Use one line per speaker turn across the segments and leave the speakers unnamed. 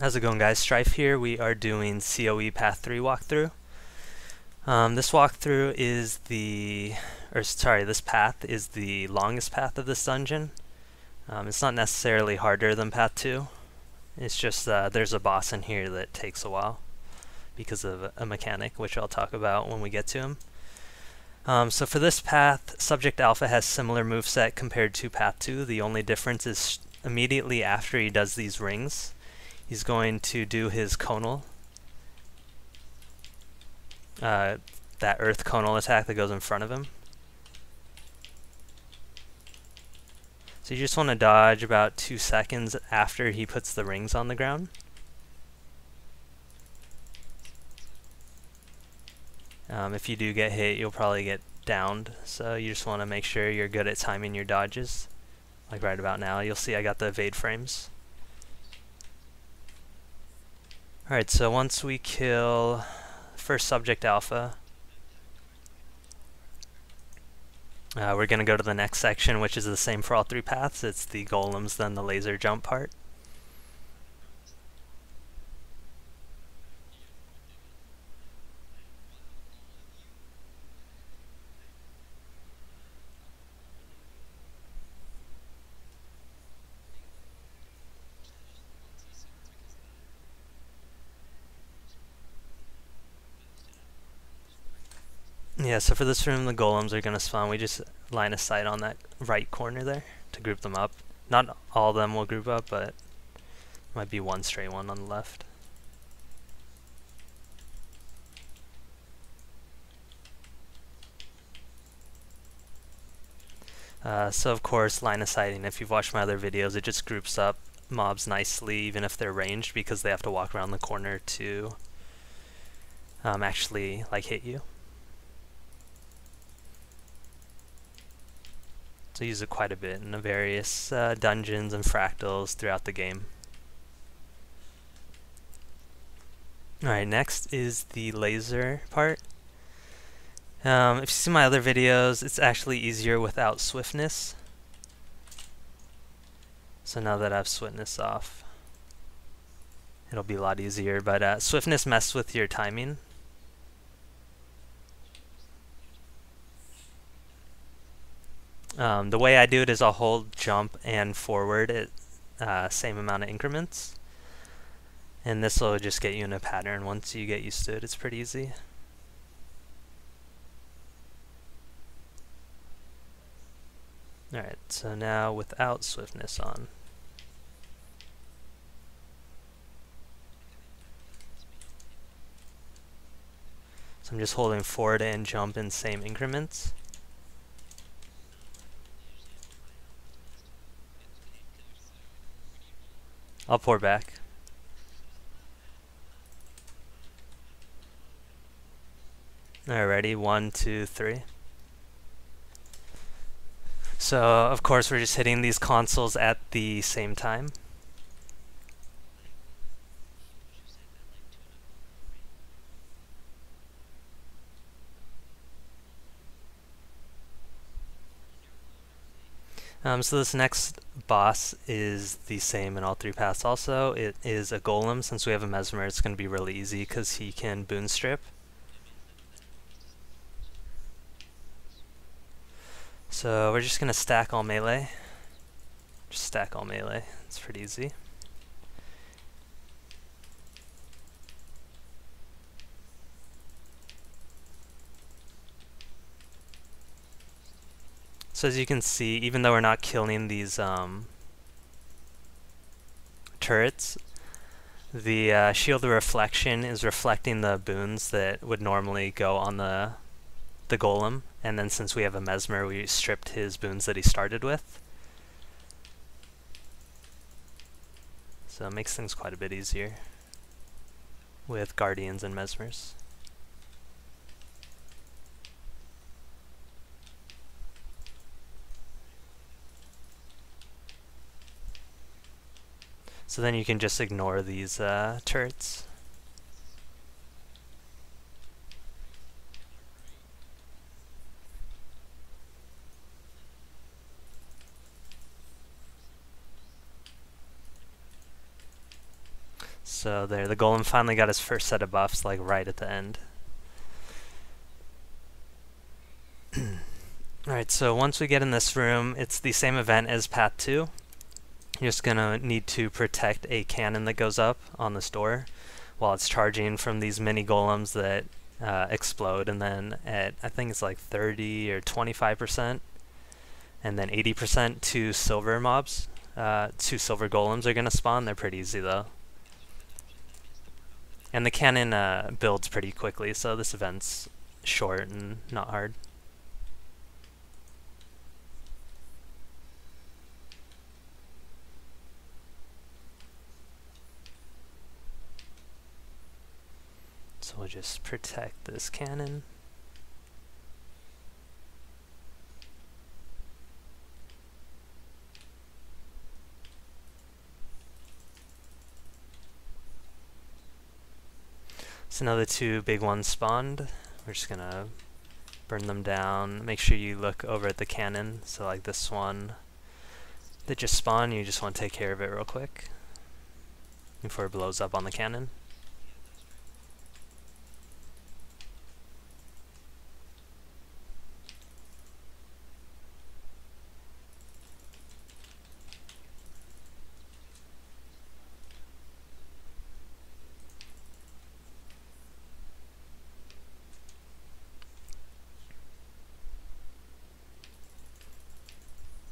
How's it going, guys? Strife here. We are doing COE Path 3 walkthrough. This walkthrough is this path is the longest path of this dungeon. It's not necessarily harder than Path 2. It's just there's a boss in here that takes a while because of a mechanic, which I'll talk about when we get to him. So for this path, Subject Alpha has similar moveset compared to Path 2. The only difference is immediately after he does these rings, he's going to do his conal, that earth conal attack that goes in front of him. So you just want to dodge about 2 seconds after he puts the rings on the ground. If you do get hit, you'll probably get downed, so you just want to make sure you're good at timing your dodges. Like right about now, you'll see I got the evade frames. Alright, so once we kill first Subject Alpha, we're going to go to the next section, which is the same for all 3 paths. It's the golems, then the laser jump part. Yeah, so for this room, the golems are going to spawn. We just line of sight on that right corner there to group them up. Not all of them will group up, but might be one straight one on the left. So of course, line of sighting, if you've watched my other videos, it just groups up mobs nicely, even if they're ranged, because they have to walk around the corner to actually hit you. So I use it quite a bit in the various dungeons and fractals throughout the game. Alright, next is the laser part. If you see my other videos, it's actually easier without swiftness. So now that I have swiftness off, it'll be a lot easier, but swiftness messes with your timing. The way I do it is I'll hold jump and forward at same amount of increments. And this will just get you in a pattern. Once you get used to it, it's pretty easy. Alright, so now without swiftness on. So I'm just holding forward and jump in same increments. I'll pour back. Alright, ready? 1, 2, 3. So, of course, we're just hitting these consoles at the same time. So this next boss is the same in all 3 paths also. It is a golem. Since we have a mesmer, it's going to be really easy because he can boon strip. So we're just going to stack all melee. Just stack all melee. It's pretty easy. So as you can see, even though we're not killing these turrets, the shield of reflection is reflecting the boons that would normally go on the golem, and then since we have a mesmer, we stripped his boons that he started with. So it makes things quite a bit easier with guardians and mesmers. So then you can just ignore these turrets. So there, the Golem finally got his first set of buffs, like right at the end. Alright, so once we get in this room, it's the same event as Path 2. You're just gonna need to protect a cannon that goes up on this door while it's charging from these mini golems that explode, and then at, I think it's like 30 or 25%, and then 80% two silver mobs. Two silver golems are gonna spawn. They're pretty easy though. And the cannon builds pretty quickly, so this event's short and not hard. So we'll just protect this cannon. So now the two big ones spawned. We're just gonna burn them down. Make sure you look over at the cannon. So like this one that just spawned, you just want to take care of it real quick before it blows up on the cannon.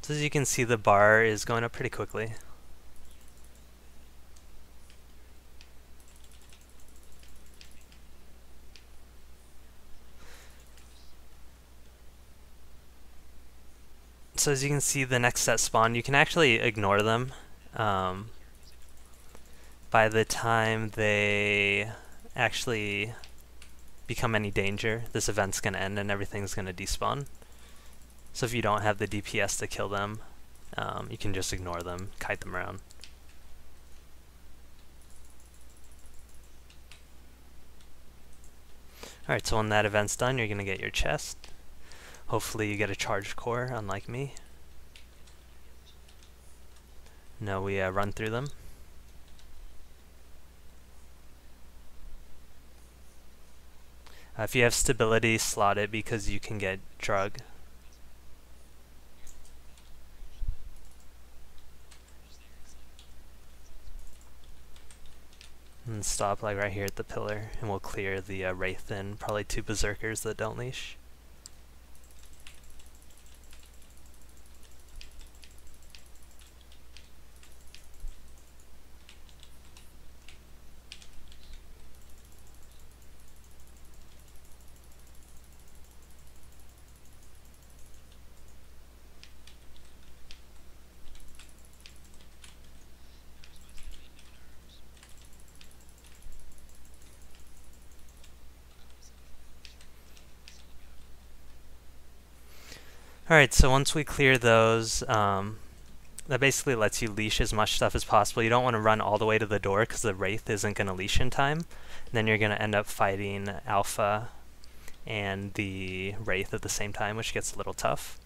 So as you can see, the bar is going up pretty quickly. So as you can see, the next set spawn, you can actually ignore them. By the time they actually become any danger, this event's going to end and everything's going to despawn. So if you don't have the DPS to kill them, you can just ignore them, kite them around. Alright, so when that event's done, you're going to get your chest. Hopefully you get a charged core, unlike me. No, we run through them. If you have stability, slot it because you can get drug. And stop like right here at the pillar, and we'll clear the Wraith and probably two Berserkers that don't leash. Alright, so once we clear those, that basically lets you leash as much stuff as possible. You don't want to run all the way to the door because the Wraith isn't going to leash in time. Then you're going to end up fighting Alpha and the Wraith at the same time, which gets a little tough.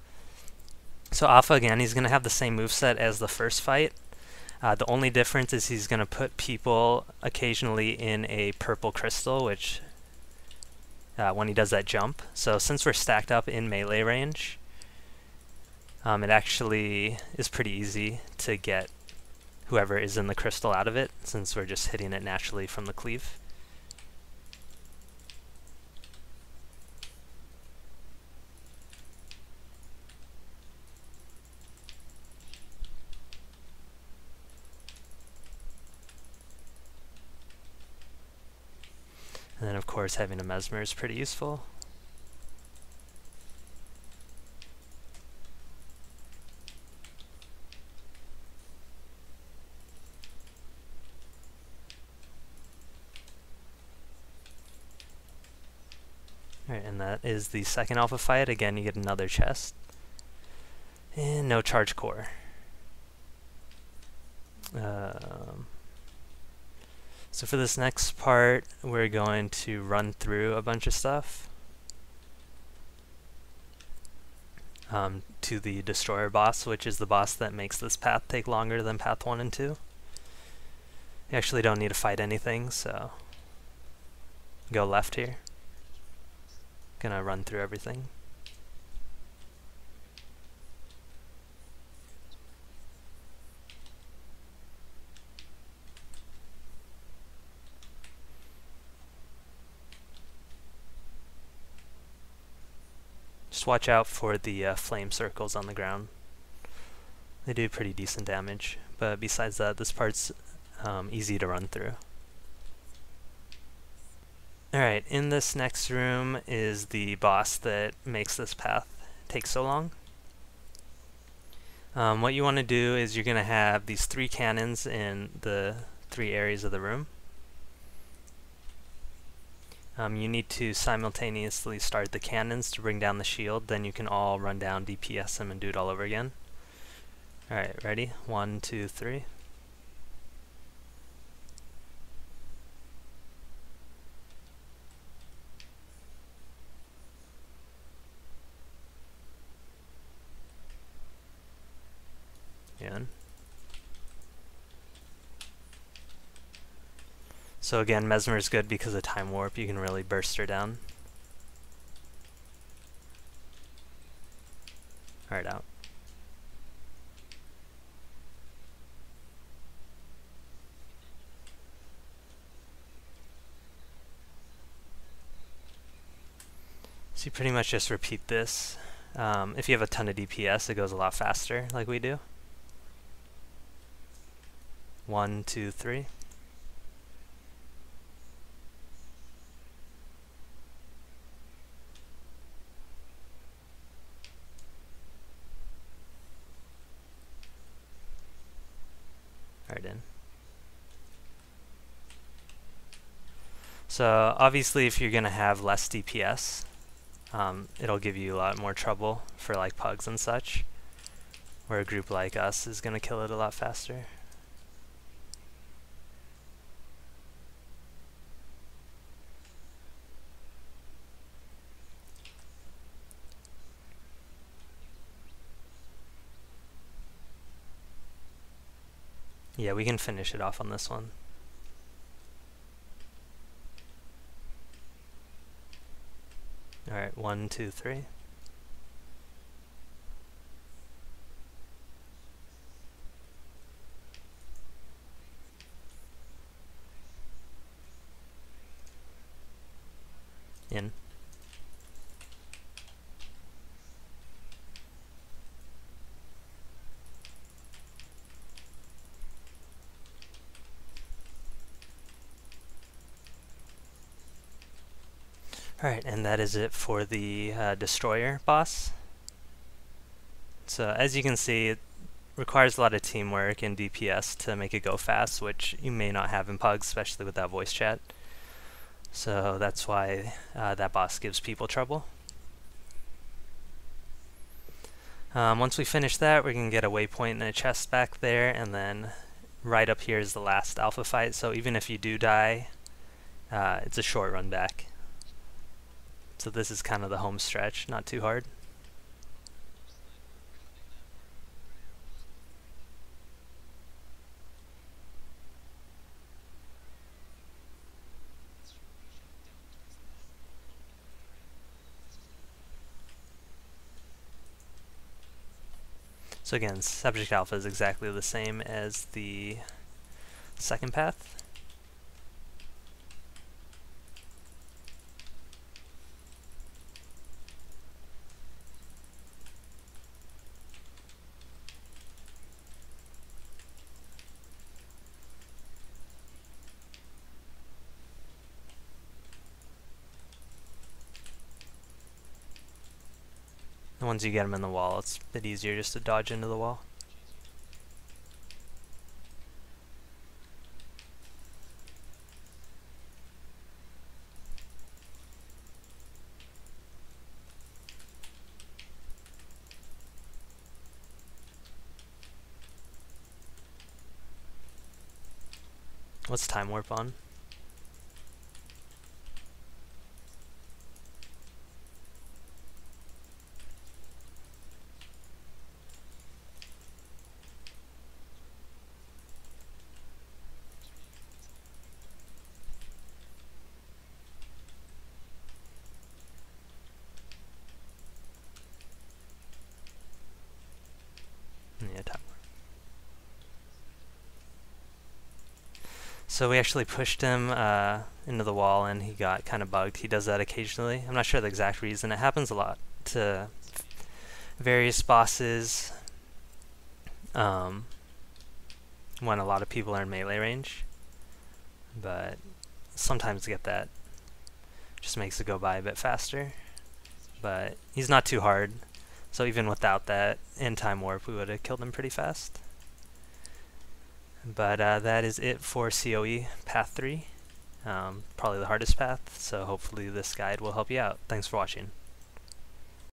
So Alpha, again, he's going to have the same moveset as the first fight. The only difference is he's going to put people occasionally in a purple crystal, which when he does that jump. So since we're stacked up in melee range, it actually is pretty easy to get whoever is in the crystal out of it, since we're just hitting it naturally from the cleave. And then of course having a Mesmer is pretty useful. Alright, and that is the second Alpha fight. Again, you get another chest. And no charge core. So for this next part, we're going to run through a bunch of stuff to the Destroyer boss, which is the boss that makes this path take longer than Path 1 and 2. You actually don't need to fight anything, so go left here. Gonna run through everything. Just watch out for the flame circles on the ground. They do pretty decent damage, but besides that, this part's easy to run through. Alright, in this next room is the boss that makes this path take so long. What you want to do is you're going to have these 3 cannons in the 3 areas of the room. You need to simultaneously start the cannons to bring down the shield, then you can all run down, DPS them, and do it all over again. Alright, ready? 1, 2, 3. Again. So again, Mesmer is good because of Time Warp. You can really burst her down. Alright, out. So you pretty much just repeat this. If you have a ton of DPS, it goes a lot faster, like we do. 1, 2, 3. Right in. So obviously if you're going to have less DPS, it'll give you a lot more trouble for like pugs and such, where a group like us is going to kill it a lot faster. Yeah, we can finish it off on this one. Alright, 1, 2, 3. In. Alright, and that is it for the Destroyer boss. So as you can see, it requires a lot of teamwork and DPS to make it go fast, which you may not have in pugs, especially with that voice chat. So that's why that boss gives people trouble. Once we finish that, we can get a waypoint and a chest back there, and then right up here is the last alpha fight, so even if you do die, it's a short run back. So this is kind of the home stretch, not too hard. So again, subject alpha is exactly the same as the second path. And once you get them in the wall, it's a bit easier just to dodge into the wall. What's Time Warp on? So we actually pushed him into the wall and he got kind of bugged. He does that occasionally. I'm not sure the exact reason. It happens a lot to various bosses when a lot of people are in melee range. But sometimes get that. Just makes it go by a bit faster. But he's not too hard. So even without that in-time warp, we would have killed him pretty fast. But that is it for COE Path 3. Probably the hardest path, so hopefully this guide will help you out. Thanks for watching.